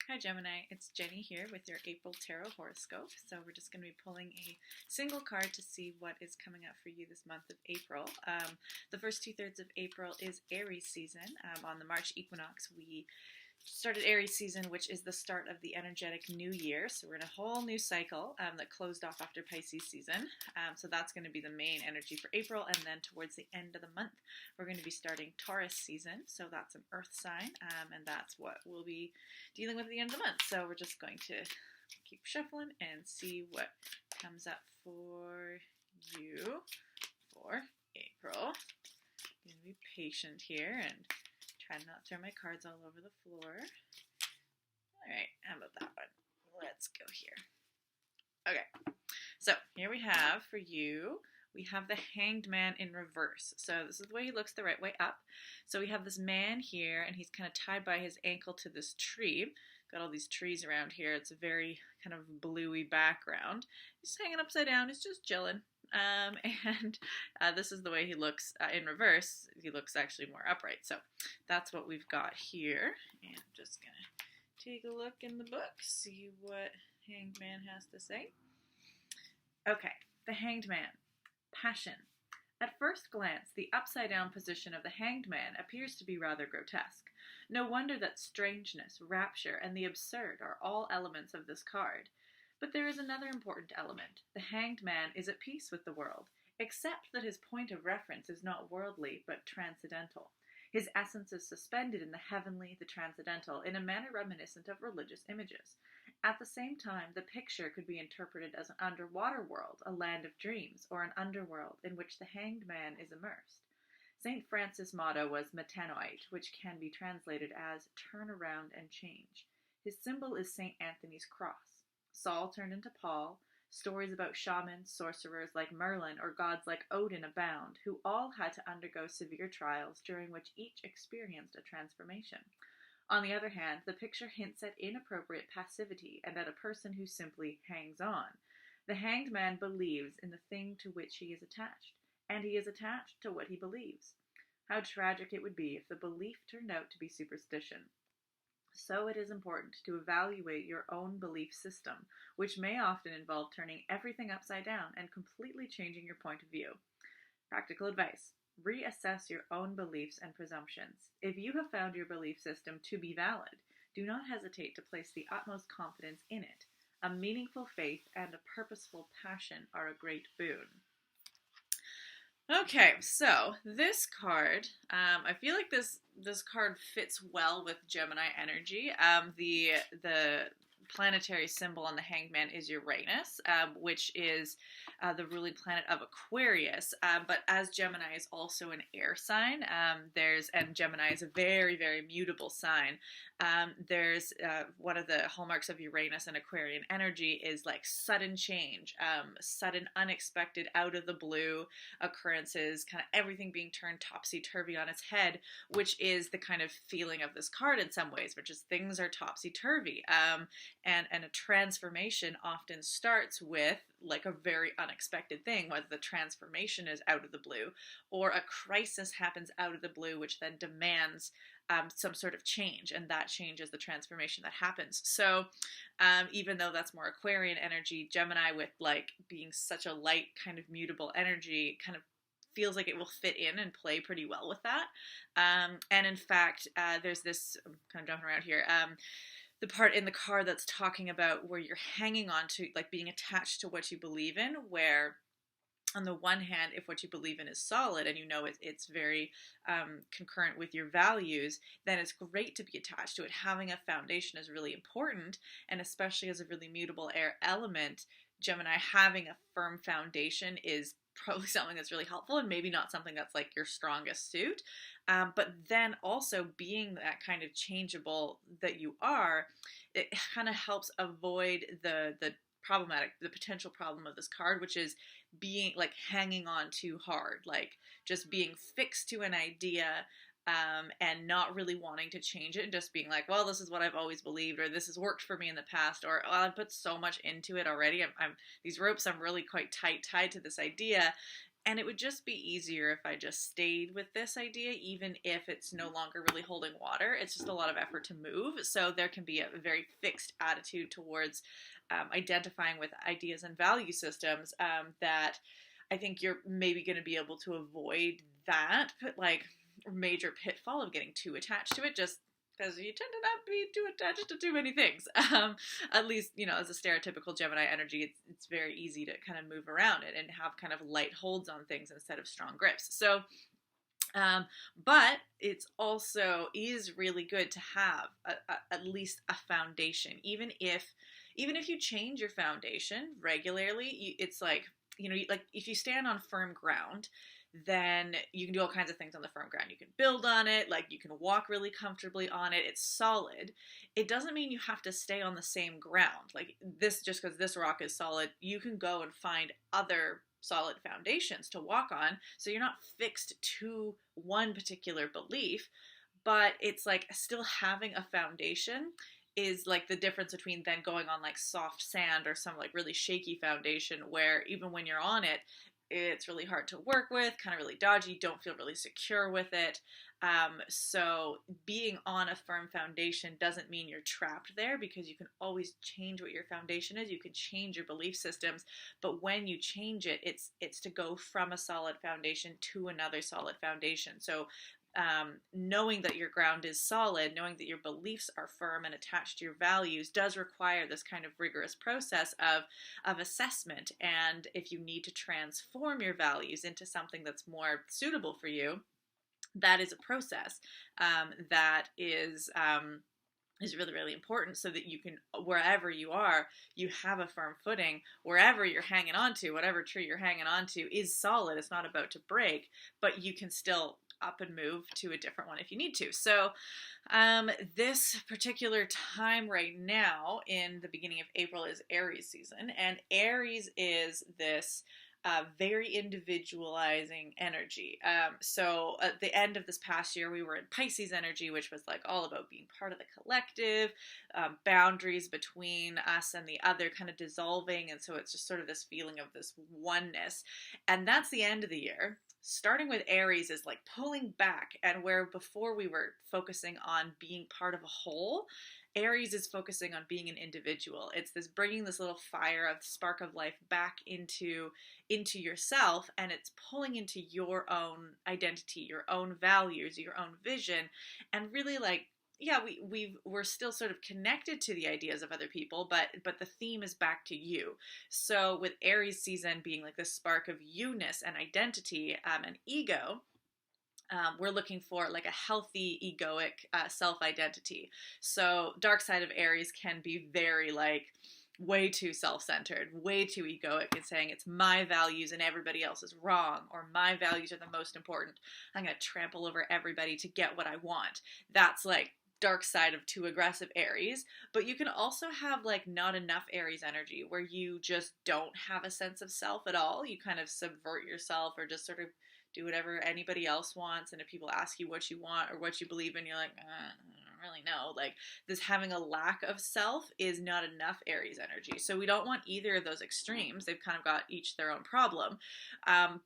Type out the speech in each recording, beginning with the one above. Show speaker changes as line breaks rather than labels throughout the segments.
Hi Gemini, it's Jenny here with your April Tarot Horoscope. So we're just going to be pulling a single card to see what is coming up for you this month of April. The first 2/3 of April is Aries season. On the March equinox, we started Aries season, which is the start of the energetic new year. So we're in a whole new cycle that closed off after Pisces season. So that's going to be the main energy for April. And then towards the end of the month, we're going to be starting Taurus season. So that's an earth sign. And that's what we'll be dealing with at the end of the month. So we're just going to keep shuffling and see what comes up for you for April. I'm going to be patient here and try not to throw my cards all over the floor. All right, how about that one? Let's go here. Okay, so here we have for you, we have the Hanged Man in reverse. So this is the way he looks the right way up. So we have this man here, and he's kind of tied by his ankle to this tree. Got all these trees around here. It's a very kind of bluey background. He's hanging upside down. He's just chilling. This is the way he looks in reverse. He looks actually more upright. So that's what we've got here. And I'm just going to take a look in the book, see what Hanged Man has to say. Okay, the Hanged Man. Passion. At first glance, the upside-down position of the Hanged Man appears to be rather grotesque. No wonder that strangeness, rapture, and the absurd are all elements of this card. But there is another important element. The Hanged Man is at peace with the world, except that his point of reference is not worldly, but transcendental. His essence is suspended in the heavenly, the transcendental, in a manner reminiscent of religious images. At the same time, the picture could be interpreted as an underwater world, a land of dreams, or an underworld in which the Hanged Man is immersed. St. Francis' motto was metanoite, which can be translated as turn around and change. His symbol is St. Anthony's cross. Saul turned into Paul. Stories about shamans, sorcerers like Merlin, or gods like Odin abound, who all had to undergo severe trials during which each experienced a transformation. On the other hand, the picture hints at inappropriate passivity and at a person who simply hangs on. The Hanged Man believes in the thing to which he is attached, and he is attached to what he believes. How tragic it would be if the belief turned out to be superstition. So it is important to evaluate your own belief system, which may often involve turning everything upside down and completely changing your point of view. Practical advice. Reassess your own beliefs and presumptions. If you have found your belief system to be valid, do not hesitate to place the utmost confidence in it. A meaningful faith and a purposeful passion are a great boon. Okay, so this card, I feel like this card fits well with Gemini energy. The planetary symbol on the Hanged Man is Uranus, which is the ruling planet of Aquarius. But as Gemini is also an air sign, and Gemini is a very, very mutable sign. There's one of the hallmarks of Uranus and Aquarian energy is like sudden change, sudden, unexpected, out of the blue occurrences, kind of everything being turned topsy-turvy on its head, which is the kind of feeling of this card in some ways, which is things are topsy-turvy. And a transformation often starts with like a very unexpected thing, whether the transformation is out of the blue or a crisis happens out of the blue, which then demands some sort of change, and that change is the transformation that happens. So even though that's more Aquarian energy, Gemini, with like being such a light kind of mutable energy, kind of feels like it will fit in and play pretty well with that. And in fact, there's this, I'm kind of jumping around here, the part in the card that's talking about where you're hanging on to, like being attached to what you believe in, where on the one hand, if what you believe in is solid and you know it's very concurrent with your values, then it's great to be attached to it. Having a foundation is really important, and especially as a really mutable air element, Gemini, having a firm foundation is probably something that's really helpful, and maybe not something that's like your strongest suit. But then also being that kind of changeable that you are, it kind of helps avoid the potential problem of this card, which is being like hanging on too hard, like just being fixed to an idea and not really wanting to change it, and just being like, well, this is what I've always believed, or this has worked for me in the past, or oh, I've put so much into it already. These ropes, I'm really quite tight tied to this idea. And it would just be easier if I just stayed with this idea, even if it's no longer really holding water. It's just a lot of effort to move. So there can be a very fixed attitude towards identifying with ideas and value systems that I think you're maybe going to be able to avoid that, like, major pitfall of getting too attached to it, just because you tend to not be too attached to too many things. At least, as a stereotypical Gemini energy, it's very easy to kind of move around it and have kind of light holds on things instead of strong grips. So, but it's also is really good to have at least a foundation, even if you change your foundation regularly. It's like, like if you stand on firm ground, then you can do all kinds of things on the firm ground. You can build on it, like you can walk really comfortably on it. It's solid. It doesn't mean you have to stay on the same ground. Like this, just because this rock is solid, you can go and find other solid foundations to walk on. So you're not fixed to one particular belief, but it's like still having a foundation is like the difference between then going on like soft sand or some like really shaky foundation where even when you're on it, it's really hard to work with, kind of really dodgy, don't feel really secure with it. So being on a firm foundation doesn't mean you're trapped there, because you can always change what your foundation is. You can change your belief systems, but when you change it, it's to go from a solid foundation to another solid foundation. So knowing that your ground is solid, knowing that your beliefs are firm and attached to your values does require this kind of rigorous process of assessment. And if you need to transform your values into something that's more suitable for you, that is a process that is really, really important, so that you can, wherever you are, you have a firm footing. Wherever you're hanging on to, whatever tree you're hanging on to is solid. It's not about to break, but you can still up and move to a different one if you need to. So this particular time right now in the beginning of April is Aries season, and Aries is this very individualizing energy. So at the end of this past year, we were in Pisces energy, which was like all about being part of the collective, boundaries between us and the other kind of dissolving. And so it's just sort of this feeling of this oneness. And that's the end of the year. Starting with Aries is like pulling back, and where before we were focusing on being part of a whole, Aries is focusing on being an individual. It's this bringing this little fire of spark of life back into yourself, and it's pulling into your own identity, your own values, your own vision, and really like, yeah, we're still sort of connected to the ideas of other people, but the theme is back to you. So with Aries season being like this spark of you-ness and identity and ego, we're looking for like a healthy egoic self-identity. So dark side of Aries can be very like way too self-centered, way too egoic, and saying it's my values and everybody else is wrong, or my values are the most important. I'm going to trample over everybody to get what I want. That's like dark side of too aggressive Aries. But you can also have like not enough Aries energy, where you just don't have a sense of self at all. You kind of subvert yourself, or just sort of do whatever anybody else wants. And if people ask you what you want or what you believe in, you're like, I don't really know. Like this having a lack of self is not enough Aries energy. So we don't want either of those extremes. They've kind of got each their own problem.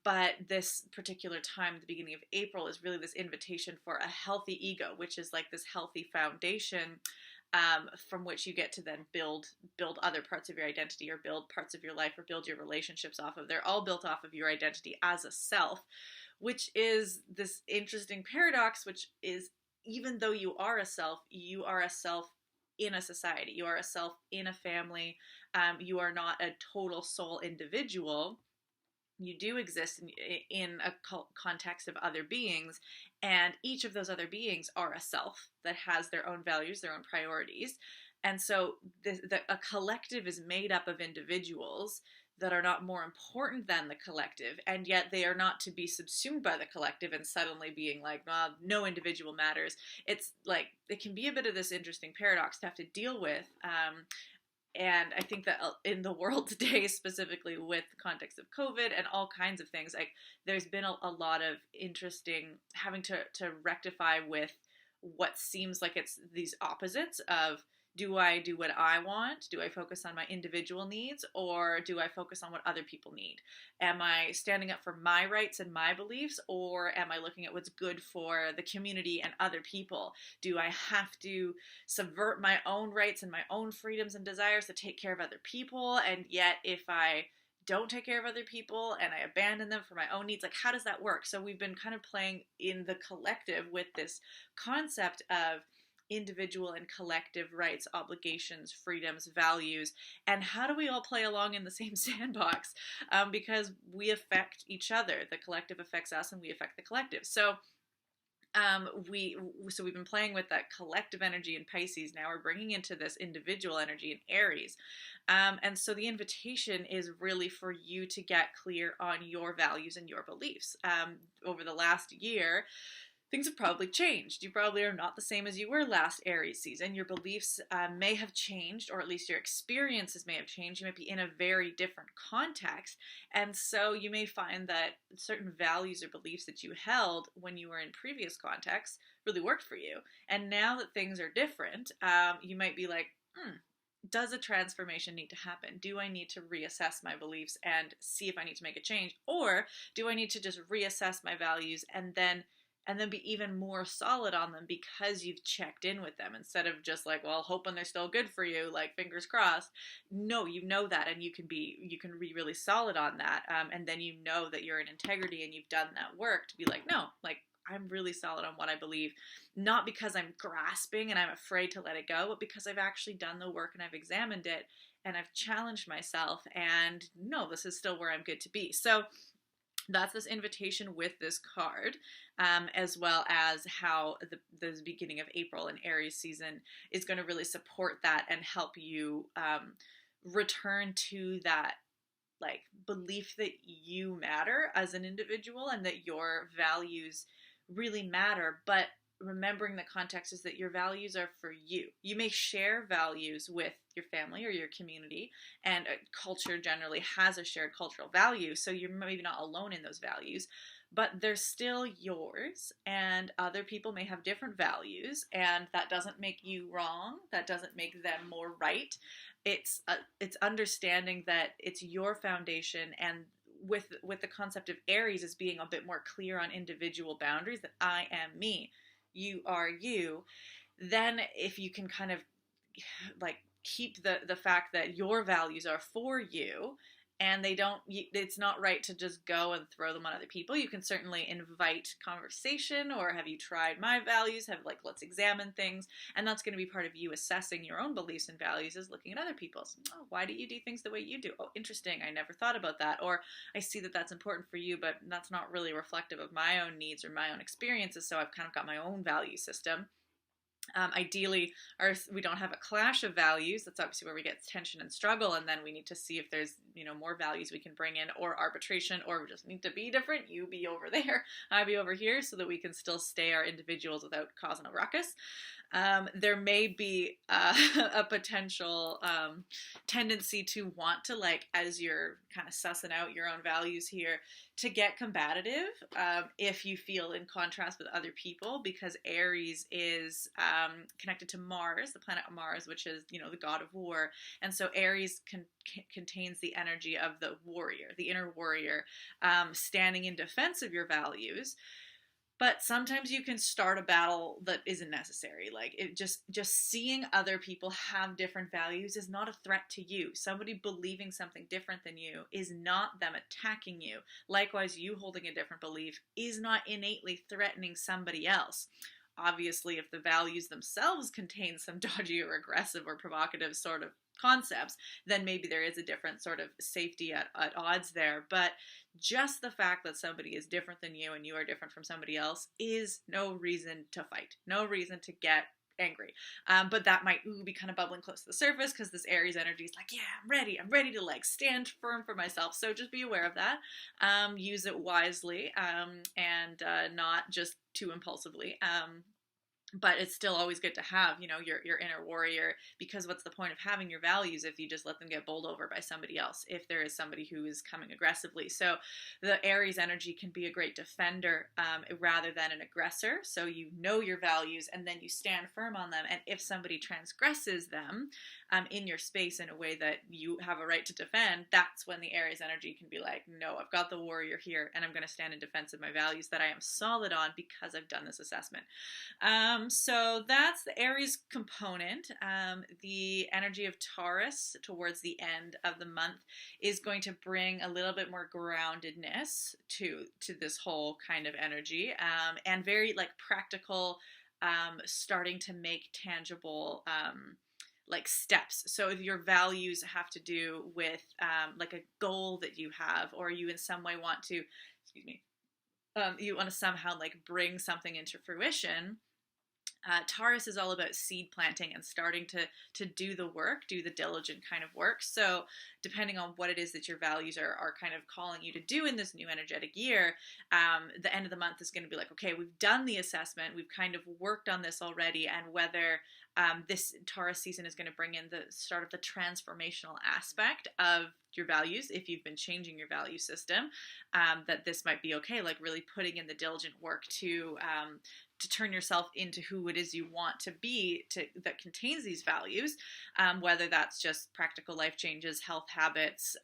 But this particular time at the beginning of April is really this invitation for a healthy ego, which is like this healthy foundation from which you get to then build other parts of your identity, or build parts of your life, or build your relationships off of. They're all built off of your identity as a self, which is this interesting paradox, which is, even though you are a self in a society. You are a self in a family. You are not a total soul individual. You do exist in a context of other beings, and each of those other beings are a self that has their own values, their own priorities. And so a collective is made up of individuals that are not more important than the collective, and yet they are not to be subsumed by the collective and suddenly being like, well, no individual matters. It's like, it can be a bit of this interesting paradox to have to deal with. And I think that in the world today, specifically with the context of COVID and all kinds of things, like there's been a lot of interesting having to rectify with what seems like it's these opposites of Do I do what I want? Do I focus on my individual needs, or do I focus on what other people need? Am I standing up for my rights and my beliefs, or am I looking at what's good for the community and other people? Do I have to subvert my own rights and my own freedoms and desires to take care of other people? And yet, if I don't take care of other people and I abandon them for my own needs, like, how does that work? So we've been kind of playing in the collective with this concept of individual and collective rights, obligations, freedoms, values, and how do we all play along in the same sandbox? Because we affect each other. The collective affects us, and we affect the collective. So we've been playing with that collective energy in Pisces. Now we're bringing into this individual energy in Aries, and so the invitation is really for you to get clear on your values and your beliefs. Over the last year, things have probably changed. You probably are not the same as you were last Aries season. Your beliefs may have changed, or at least your experiences may have changed. You might be in a very different context. And so you may find that certain values or beliefs that you held when you were in previous contexts really worked for you. And now that things are different, you might be like, does a transformation need to happen? Do I need to reassess my beliefs and see if I need to make a change? Or do I need to just reassess my values and then be even more solid on them because you've checked in with them, instead of just like, well, hoping they're still good for you, like fingers crossed. No, you know that, and you can be really solid on that, and then you know that you're in integrity and you've done that work to be like, no, like, I'm really solid on what I believe, not because I'm grasping and I'm afraid to let it go, but because I've actually done the work and I've examined it and I've challenged myself, and no, this is still where I'm good to be. So that's this invitation with this card, as well as how the beginning of April and Aries season is going to really support that and help you return to that, like, belief that you matter as an individual and that your values really matter. But remembering the context is that your values are for you. You may share values with your family or your community, and culture generally has a shared cultural value, so you're maybe not alone in those values, but they're still yours, and other people may have different values, and that doesn't make you wrong. That doesn't make them more right. It's understanding that it's your foundation, and with the concept of Aries as being a bit more clear on individual boundaries, that I am me, you are you. Then if you can kind of like keep the fact that your values are for you, and it's not right to just go and throw them on other people. You can certainly invite conversation, or have you tried my values? Have, like, let's examine things. And that's going to be part of you assessing your own beliefs and values, is looking at other people's. Oh, why do you do things the way you do? Oh, interesting. I never thought about that. Or I see that that's important for you, but that's not really reflective of my own needs or my own experiences. So I've kind of got my own value system. Ideally, we don't have a clash of values. That's obviously where we get tension and struggle, and then we need to see if there's more values we can bring in, or arbitration, or we just need to be different. You be over there, I be over here, so that we can still stay our individuals without causing a ruckus. There may be a potential tendency to want to, like, as you're kind of sussing out your own values here, to get combative if you feel in contrast with other people, because Aries is connected to Mars, the planet Mars, which is, the god of war. And so Aries contains the energy of the warrior, the inner warrior, standing in defense of your values. But sometimes you can start a battle that isn't necessary. Like, it just seeing other people have different values is not a threat to you. Somebody believing something different than you is not them attacking you. Likewise, you holding a different belief is not innately threatening somebody else. Obviously, if the values themselves contain some dodgy or aggressive or provocative sort of concepts, then maybe there is a different sort of safety at odds there. But just the fact that somebody is different than you and you are different from somebody else is no reason to fight, no reason to get angry. But that might be kind of bubbling close to the surface, because this Aries energy is like, yeah, I'm ready to, like, stand firm for myself. So just be aware of that. Use it wisely, and not just too impulsively. but it's still always good to have, your inner warrior, because what's the point of having your values if you just let them get bowled over by somebody else, if there is somebody who is coming aggressively. So the Aries energy can be a great defender, rather than an aggressor. So you know your values and then you stand firm on them, and if somebody transgresses them, in your space in a way that you have a right to defend, that's when the Aries energy can be like, no, I've got the warrior here and I'm going to stand in defense of my values that I am solid on because I've done this assessment. So that's the Aries component. The energy of Taurus towards the end of the month is going to bring a little bit more groundedness to this whole kind of energy, and very like practical, starting to make tangible, like steps. So if your values have to do with, like a goal that you have, or you in some way want to, excuse me, you want to somehow like bring something into fruition. Taurus is all about seed planting and starting to do the work, do the diligent kind of work. So depending on what it is that your values are kind of calling you to do in this new energetic year, the end of the month is going to be like, okay, we've done the assessment, we've kind of worked on this already, and whether this Taurus season is going to bring in the start of the transformational aspect of your values, if you've been changing your value system, that this might be okay, like really putting in the diligent work to turn yourself into who it is you want to be, that contains these values, whether that's just practical life changes, health habits,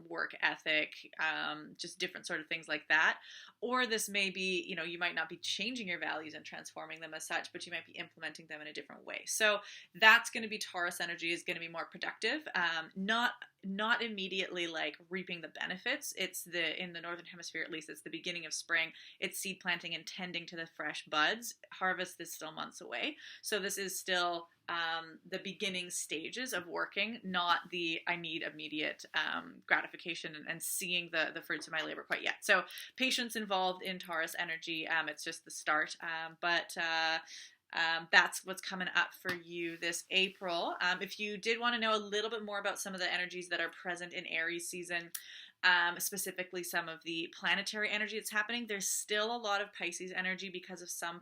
work ethic, just different sort of things like that. Or this may be, you might not be changing your values and transforming them as such, but you might be implementing them in a different way. So that's going to be Taurus energy, is going to be more productive, not immediately like reaping the benefits. It's in the Northern Hemisphere, at least, it's the beginning of spring. It's seed planting and tending to the fresh buds. Harvest is still months away. So this is still the beginning stages of working, not the I need immediate gratification and seeing the fruits of my labor quite yet. So patience involved in Taurus energy. It's just the start. But that's what's coming up for you this April. If you did want to know a little bit more about some of the energies that are present in Aries season, specifically some of the planetary energy that's happening, there's still a lot of Pisces energy because of some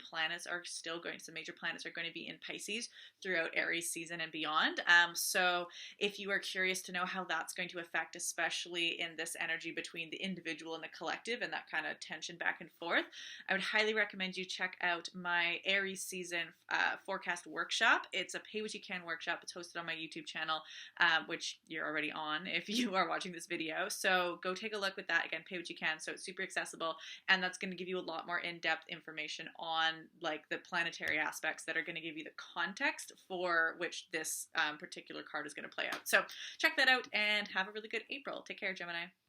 major planets are going to be in Pisces throughout Aries season and beyond. So if you are curious to know how that's going to affect, especially in this energy between the individual and the collective and that kind of tension back and forth, I would highly recommend you check out my Aries season forecast workshop. It's a pay what you can workshop. It's hosted on my YouTube channel, which you're already on if you are watching this video. So go take a look with that. Again, pay what you can. So it's super accessible, and that's going to give you a lot more in-depth information on like the planetary aspects that are going to give you the context for which this particular card is going to play out. So check that out and have a really good April. Take care, Gemini.